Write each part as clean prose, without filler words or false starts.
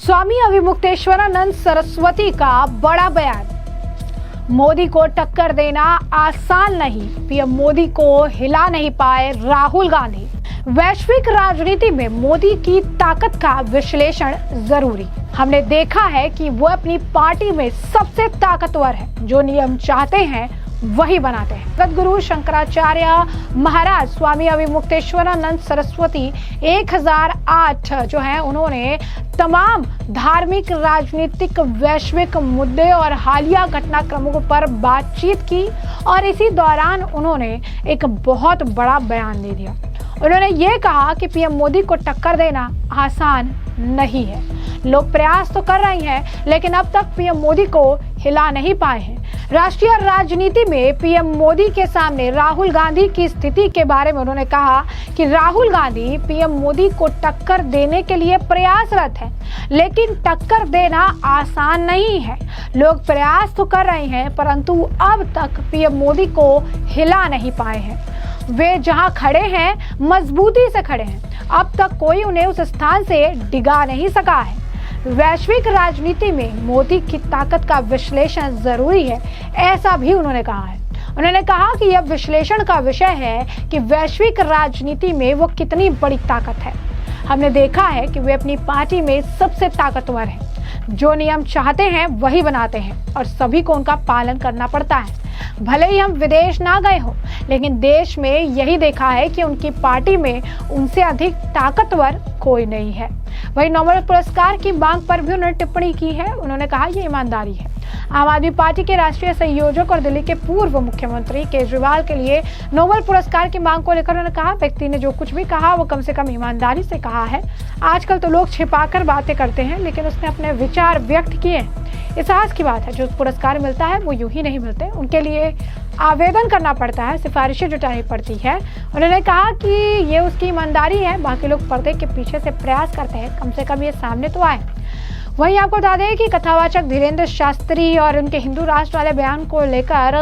स्वामी अविमुक्तेश्वरानंद सरस्वती का बड़ा बयान। मोदी को टक्कर देना आसान नहीं, पीएम मोदी को हिला नहीं पाए राहुल गांधी। वैश्विक राजनीति में मोदी की ताकत का विश्लेषण जरूरी। हमने देखा है कि वो अपनी पार्टी में सबसे ताकतवर है, जो नियम चाहते हैं वही बनाते हैं। सदगुरु शंकराचार्य महाराज स्वामी अविमुक्तेश्वरानंद सरस्वती 1008 जो है, उन्होंने तमाम धार्मिक, राजनीतिक, वैश्विक मुद्दे और हालिया घटनाक्रमों पर बातचीत की और इसी दौरान उन्होंने एक बहुत बड़ा बयान दे दिया। उन्होंने ये कहा कि पीएम मोदी को टक्कर देना आसान नहीं है। लोग प्रयास तो कर रहे हैं, लेकिन अब तक पीएम मोदी को हिला नहीं पाए हैं। राष्ट्रीय राजनीति में पीएम मोदी के सामने राहुल गांधी की स्थिति के बारे में उन्होंने कहा कि राहुल गांधी पीएम मोदी को टक्कर देने के लिए प्रयासरत है, लेकिन टक्कर देना आसान नहीं है। लोग प्रयास तो कर रहे हैं, परंतु अब तक पीएम मोदी को हिला नहीं पाए हैं। वे जहां खड़े हैं मजबूती से खड़े हैं, अब तक कोई उन्हें उस स्थान से डिगा नहीं सका है। वैश्विक राजनीति में मोदी की ताकत का विश्लेषण जरूरी है, ऐसा भी उन्होंने कहा है। उन्होंने कहा कि यह विश्लेषण का विषय है कि वैश्विक राजनीति में वो कितनी बड़ी ताकत है। हमने देखा है कि वे अपनी पार्टी में सबसे ताकतवर हैं, जो नियम चाहते हैं वही बनाते हैं और सभी को उनका पालन करना पड़ता है। भले ही हम विदेश ना गए हो, लेकिन देश में यही देखा है कि उनकी पार्टी में उनसे अधिक ताकतवर कोई नहीं है। वही नोबेल पुरस्कार की मांग पर भी उन्होंने टिप्पणी की है। उन्होंने कहा यह ईमानदारी है। आम आदमी पार्टी के राष्ट्रीय संयोजक और दिल्ली के पूर्व मुख्यमंत्री केजरीवाल के लिए नोबेल पुरस्कार की मांग को लेकर उन्होंने कहा, व्यक्ति ने जो कुछ भी कहा वो कम से कम ईमानदारी से कहा है। आजकल तो लोग छिपाकर बातें करते हैं, लेकिन उसने अपने विचार व्यक्त किए। एहसास की बात है, जो पुरस्कार मिलता है वो यूं ही नहीं मिलते, उनके लिए आवेदन करना पड़ता है, सिफारिशें जुटानी पड़ती है। उन्होंने कहा कि ये उसकी ईमानदारी है। बाकी लोग पर्दे के पीछे से प्रयास करते हैं, कम से कम ये सामने तो आए। वहीं आपको बता दें कि कथावाचक धीरेन्द्र शास्त्री और उनके हिंदू राष्ट्र वाले बयान को लेकर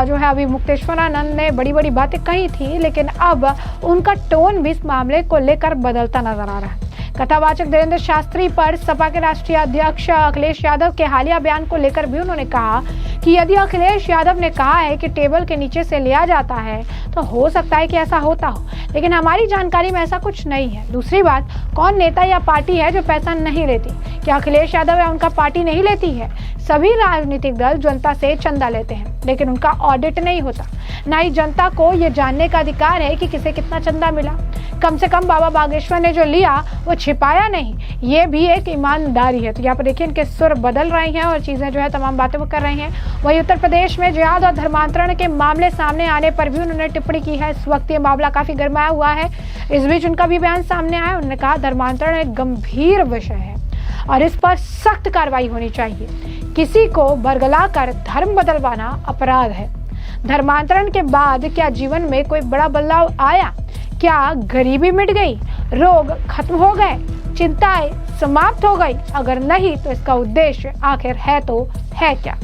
जो है अविमुक्तेश्वरानंद ने बड़ी बड़ी बातें कही थी, लेकिन अब उनका टोन भी इस मामले को लेकर बदलता नजर आ रहा है। कथावाचक धीरेन्द्र शास्त्री पर सपा के राष्ट्रीय अध्यक्ष अखिलेश यादव के हालिया बयान को लेकर भी उन्होंने कहा कि यदि अखिलेश यादव ने कहा है कि टेबल के नीचे से लिया जाता है, तो हो सकता है कि ऐसा होता हो, लेकिन हमारी जानकारी में ऐसा कुछ नहीं है। दूसरी बात, कौन नेता या पार्टी है जो पैसा नहीं लेती? क्या अखिलेश यादव या उनका पार्टी नहीं लेती है? सभी राजनीतिक दल जनता से चंदा लेते हैं, लेकिन उनका ऑडिट नहीं होता। ना ही जनता को ये जानने का अधिकार है कि किसे कितना चंदा मिला। कम से कम बाबा बागेश्वर ने जो लिया वो छिपाया नहीं, ये भी एक ईमानदारी है। तो यहाँ पर देखिए इनके सुर बदल रहे हैं और चीजें जो है तमाम बातें वो कर रहे हैं। वहीं उत्तर प्रदेश में जिहाद और धर्मांतरण के मामले सामने आने पर भी उन्होंने टिप्पणी की है। इस वक्त ये मामला काफी गर्माया हुआ है। इस बीच उनका भी बयान सामने आया। उन्होंने कहा धर्मांतरण एक गंभीर विषय है और इस पर सख्त कार्रवाई होनी चाहिए। किसी को बरगलाकर धर्म बदलवाना अपराध है। धर्मांतरण के बाद क्या जीवन में कोई बड़ा बदलाव आया? क्या गरीबी मिट गई? रोग खत्म हो गए? चिंताएं समाप्त हो गई? अगर नहीं तो इसका उद्देश्य आखिर है तो है क्या?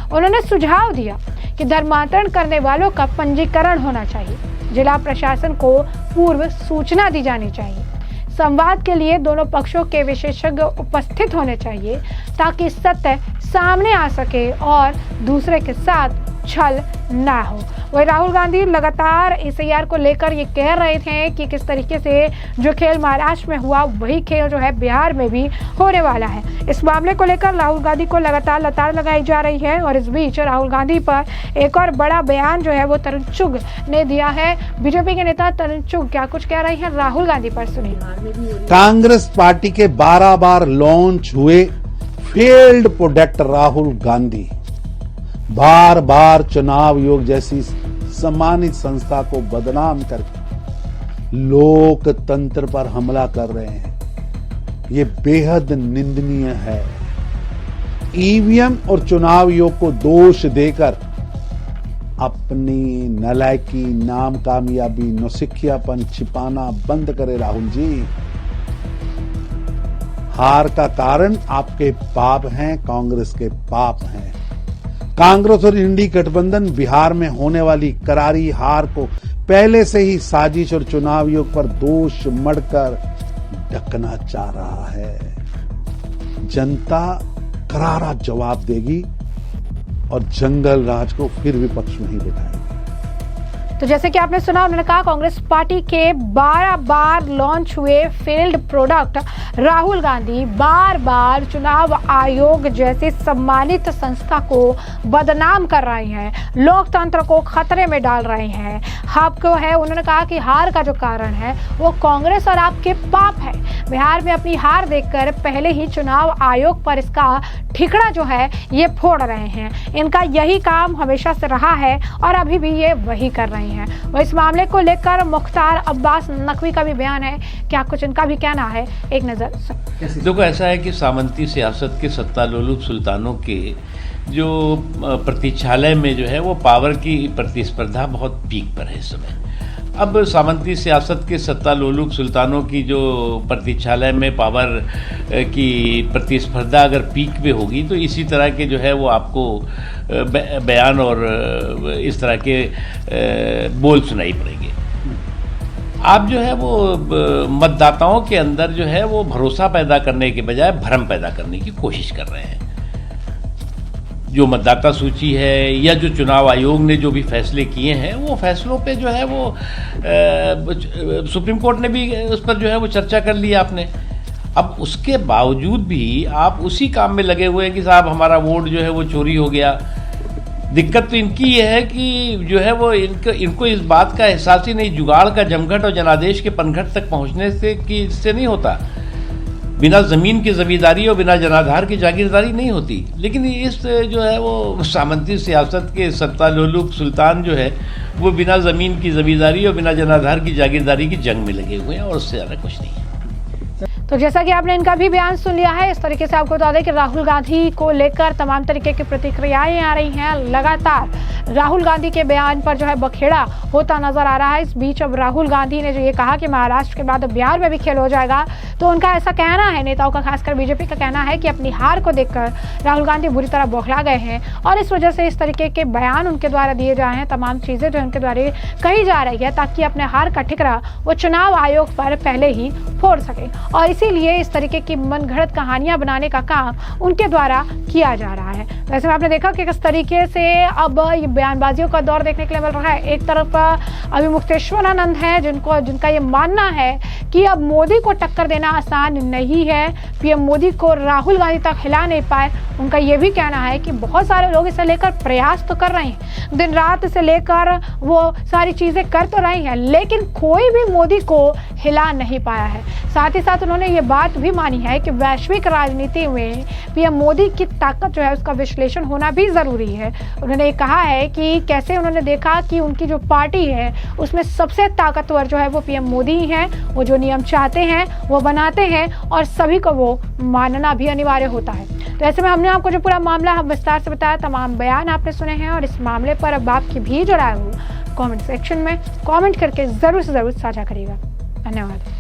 उन्होंने सुझाव दिया कि धर्मांतरण करने वालों का पंजीकरण होना चाहिए। जिला प्रशासन को पूर्व सूचना दी जानी चाहिए। संवाद के लिए दोनों पक्षों के विशेषज्ञ उपस्थित होने चाहिए, ताकि सत्य सामने आ सके और दूसरे के साथ छल ना हो। वही राहुल गांधी लगातार एसआईआर को लेकर ये कह रहे थे कि किस तरीके से जो खेल महाराष्ट्र में हुआ वही खेल जो है बिहार में भी होने वाला है। इस मामले को लेकर राहुल गांधी को लगातार लताड़ लगाई जा रही है और इस बीच राहुल गांधी पर एक और बड़ा बयान जो है वो तरुण चुग ने दिया है। बीजेपी के नेता तरुण चुग क्या कुछ कह रहे हैं राहुल गांधी पर, सुनिए। कांग्रेस पार्टी के 12 बार लॉन्च हुए फेल्ड प्रोडक्ट राहुल गांधी बार बार चुनाव आयोग जैसी सम्मानित संस्था को बदनाम करके लोकतंत्र पर हमला कर रहे हैं। ये बेहद निंदनीय है। ईवीएम और चुनाव आयोग को दोष देकर अपनी नालायकी, नाम कामयाबी, नौसिखियापन छिपाना बंद करे राहुल जी। हार का कारण आपके पाप हैं, कांग्रेस के पाप हैं। कांग्रेस और इंडी गठबंधन बिहार में होने वाली करारी हार को पहले से ही साजिश और चुनाव आयोग पर दोष मढ़कर ढकना चाह रहा है। जनता करारा जवाब देगी और जंगल राज को फिर विपक्ष में ही बिठाएगी। तो जैसे कि आपने सुना, उन्होंने कहा कांग्रेस पार्टी के 12 बार लॉन्च हुए फेल्ड प्रोडक्ट राहुल गांधी बार बार चुनाव आयोग जैसी सम्मानित संस्था को बदनाम कर रहे हैं, लोकतंत्र को खतरे में डाल रहे हैं। आपको है, उन्होंने कहा कि हार का जो कारण है वो कांग्रेस और आपके पाप है। बिहार में अपनी हार देखकर पहले ही चुनाव आयोग पर इसका ठिकरा जो है ये फोड़ रहे हैं। इनका यही काम हमेशा से रहा है और अभी भी ये वही कर रहे हैं। वो इस मामले को लेकर मुख्तार अब्बास नकवी का भी बयान है, क्या कुछ इनका भी कहना है, एक नजर। देखो, ऐसा है कि सामंती सियासत के सत्ता लोलुप सुल्तानों के जो प्रतीक्षालय में जो है वो पावर की प्रतिस्पर्धा बहुत पीक पर है इस समय। अब सामंती सियासत के सत्ता लोलुप सुल्तानों की जो प्रतीक्षालय में पावर की प्रतिस्पर्धा अगर पीक पे होगी तो इसी तरह के जो है वो आपको बयान और इस तरह के बोल सुनाई पड़ेंगे। आप जो है वो मतदाताओं के अंदर जो है वो भरोसा पैदा करने के बजाय भ्रम पैदा करने की कोशिश कर रहे हैं। जो मतदाता सूची है या जो चुनाव आयोग ने जो भी फैसले किए हैं वो फैसलों पे जो है वो सुप्रीम कोर्ट ने भी उस पर जो है वो चर्चा कर ली आपने। अब उसके बावजूद भी आप उसी काम में लगे हुए हैं कि साहब हमारा वोट जो है वो चोरी हो गया। दिक्कत तो इनकी ये है कि जो है वो इनको इस बात का एहसास ही नहीं, जुगाड़ का जमघट और जनादेश के पनघट तक पहुंचने से कि इससे नहीं होता। बिना ज़मीन की ज़मींदारी और बिना जनाधार की जागीरदारी नहीं होती। लेकिन इस जो है वो सामंती सियासत के सत्ता लोलुप सुल्तान जो है वो बिना ज़मीन की ज़मींदारी और बिना जनाधार की जागीरदारी की जंग में लगे हुए हैं और उससे ज़्यादा कुछ नहीं है। तो जैसा कि आपने इनका भी बयान सुन लिया है, इस तरीके से आपको बता दें कि राहुल गांधी को लेकर तमाम तरीके की प्रतिक्रियाएं आ रही हैं। लगातार राहुल गांधी के बयान पर जो है बखेड़ा होता नजर आ रहा है। इस बीच अब राहुल गांधी ने जो ये कहा कि महाराष्ट्र के बाद बिहार में भी खेल हो जाएगा, तो उनका ऐसा कहना है, नेताओं का खासकर बीजेपी का कहना है कि अपनी हार को देखकर राहुल गांधी बुरी तरह बौखला गए हैं और इस वजह से इस तरीके के बयान उनके द्वारा दिए जा रहे हैं। तमाम चीजें जो उनके द्वारा कही जा रही है ताकि अपने हार का ठिकरा वो चुनाव आयोग पर पहले ही फोड़ सके और इसीलिए इस तरीके की मनगढ़ंत कहानियां बनाने का काम उनके द्वारा किया जा रहा है। वैसे में आपने देखा कि किस तरीके से अब ये बयानबाजियों का दौर देखने के लिए मिल रहा है। एक तरफ अभी मुक्तेश्वरानंद है जिनका ये मानना है कि अब मोदी को टक्कर देना आसान नहीं है, पीएम मोदी को राहुल गांधी तक हिला नहीं पाए। उनका ये भी कहना है कि बहुत सारे लोग इसे लेकर प्रयास तो कर रहे हैं, दिन रात से लेकर वो सारी चीजें कर तो रही हैं, लेकिन कोई भी मोदी को हिला नहीं पाया है। साथ ही साथ उन्होंने ये बात भी मानी है कि वैश्विक राजनीति में पीएम मोदी की ताकत जो है उसका विश्लेषण होना भी जरूरी है। उन्होंने ये कहा है कि कैसे उन्होंने देखा कि उनकी जो पार्टी है उसमें सबसे ताकतवर जो है वो पीएम मोदी ही है। वो जो नियम चाहते हैं वो बनाते हैं और सभी को वो मानना भी अनिवार्य होता है। तो ऐसे में हमने आपको जो पूरा मामला हम विस्तार से बताया, तमाम बयान आपने सुने हैं और इस मामले पर अब आपकी भी जो राय हो कमेंट सेक्शन में कमेंट करके जरूर से जरूर साझा करिएगा। धन्यवाद।